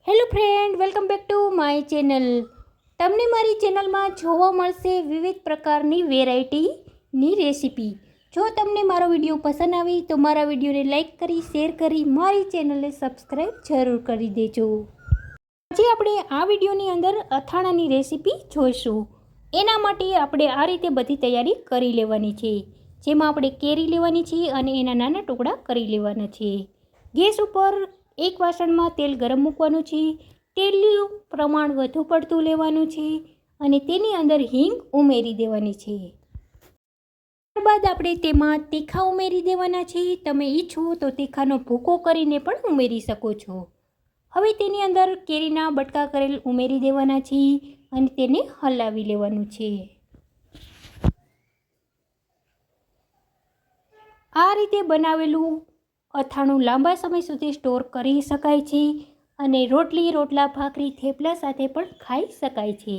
Hello friend, welcome back to my channel. તમને મારી ચેનલમાં જોવા મળશે વિવિધ પ્રકારની વેરાયટીની રેસીપી. જો તમને મારો વિડીયો પસંદ આવી તો મારા વિડીયોને લાઈક કરી, શેર કરી, મારી ચેનલને સબસ્ક્રાઈબ જરૂર કરી દેજો. આજે આપણે આ વિડીયોની અંદર અથાણાની રેસીપી જોઈશું. એના માટે આપણે આ રીતે બધી તૈયારી કરી લેવાની છે. જેમાં આપણે કેરી લેવાની છે અને એના નાના ટુકડા કરી લેવાના છે. ગેસ ઉપર એક વાસણમાં તેલ ગરમ મૂકવાનું છે. તેલનું પ્રમાણ વધુ પડતું લેવાનું છે અને તેની અંદર હિંગ ઉમેરી દેવાની છે. ત્યારબાદ આપણે તેમાં તીખા ઉમેરી દેવાના છે. તમે ઈચ્છો તો તીખાનો ભૂકો કરીને પણ ઉમેરી શકો છો. હવે તેની અંદર કેરીના બટકા કરેલ ઉમેરી દેવાના છે અને તેને હલાવી લેવાનું છે. આ રીતે બનાવેલું અથાણું લાંબા સમય સુધી સ્ટોર કરી શકાય છે અને રોટલી, રોટલા, ભાખરી, થેપલા સાથે પણ ખાઈ શકાય છે.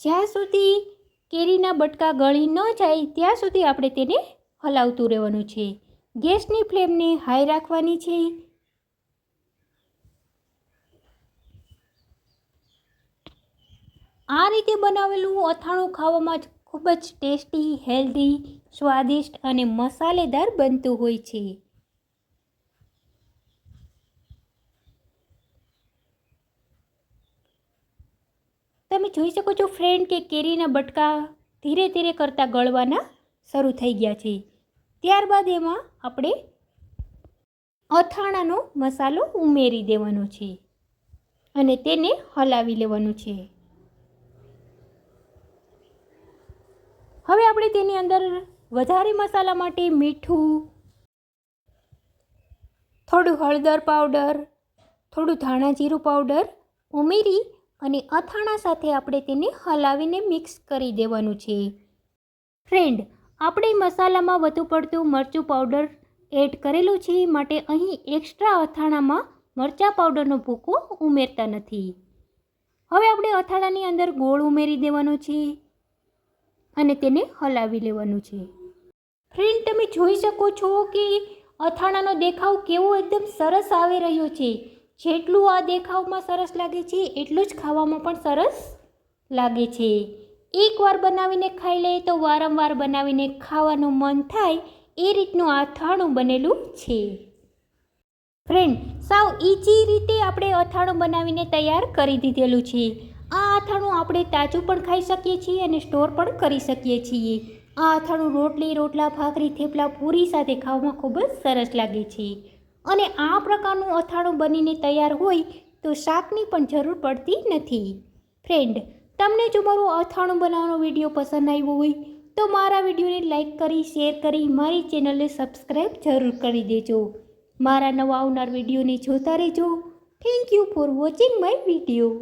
જ્યાં સુધી કેરીના બટકા ગળી ન જાય ત્યાં સુધી આપણે તેને હલાવતું રહેવાનું છે. ગેસની ફ્લેમને હાઈ રાખવાની છે. આ રીતે બનાવેલું અથાણું ખાવામાં ખૂબ જ ટેસ્ટી, હેલ્ધી, સ્વાદિષ્ટ અને મસાલેદાર બનતું હોય છે. તમે જોઈ શકો છો ફ્રેન્ડ કે કેરીના બટકા ધીરે ધીરે કરતાં ગળવાના શરૂ થઈ ગયા છે. ત્યારબાદ એમાં આપણે અથાણાનો મસાલો ઉમેરી દેવાનો છે અને તેને હલાવી લેવાનું છે. હવે આપણે તેની અંદર વધારે મસાલા માટે મીઠું, થોડું હળદર પાવડર, થોડું ધાણા જીરું પાવડર ઉમેરી અને અથાણા સાથે આપણે તેને હલાવીને મિક્સ કરી દેવાનું છે. ફ્રેન્ડ, આપણે મસાલામાં વધુ પડતું મરચું પાવડર એડ કરેલું છે માટે અહીં એક્સ્ટ્રા અથાણામાં મરચાં પાવડરનો ભૂકો ઉમેરતા નથી. હવે આપણે અથાણાની અંદર ગોળ ઉમેરી દેવાનો છે અને તેને હલાવી લેવાનું છે. ફ્રેન્ડ, તમે જોઈ શકો છો કે અથાણાનો દેખાવ કેવો એકદમ સરસ આવી રહ્યો છે. જેટલું આ દેખાવમાં સરસ લાગે છે એટલું જ ખાવામાં પણ સરસ લાગે છે. એકવાર બનાવીને ખાઈ લે તો વારંવાર બનાવીને ખાવાનું મન થાય એ રીતનું આ અથાણું બનેલું છે. ફ્રેન્ડ, સાવ ઈઝી રીતે આપણે અથાણું બનાવીને તૈયાર કરી દીધેલું છે. આ અથાણું આપણે તાજું પણ ખાઈ શકીએ છીએ અને સ્ટોર પણ કરી શકીએ છીએ. આ અથાણું રોટલી, રોટલા, ભાખરી, થેપલા, પૂરી સાથે ખાવામાં ખૂબ જ સરસ લાગે છે અને આ પ્રકારનું અથાણું બનીને તૈયાર હોય તો શાકની પણ જરૂર પડતી નથી. ફ્રેન્ડ, તમને જો મારું અથાણું બનાવવાનો વિડીયો પસંદ આવ્યો હોય તો મારા વિડીયોને લાઈક કરી, શેર કરી, મારી ચેનલને સબસ્ક્રાઈબ જરૂર કરી દેજો. મારા નવા આવનાર વિડીયોને જોતા રહેજો. Thank you for watching my video.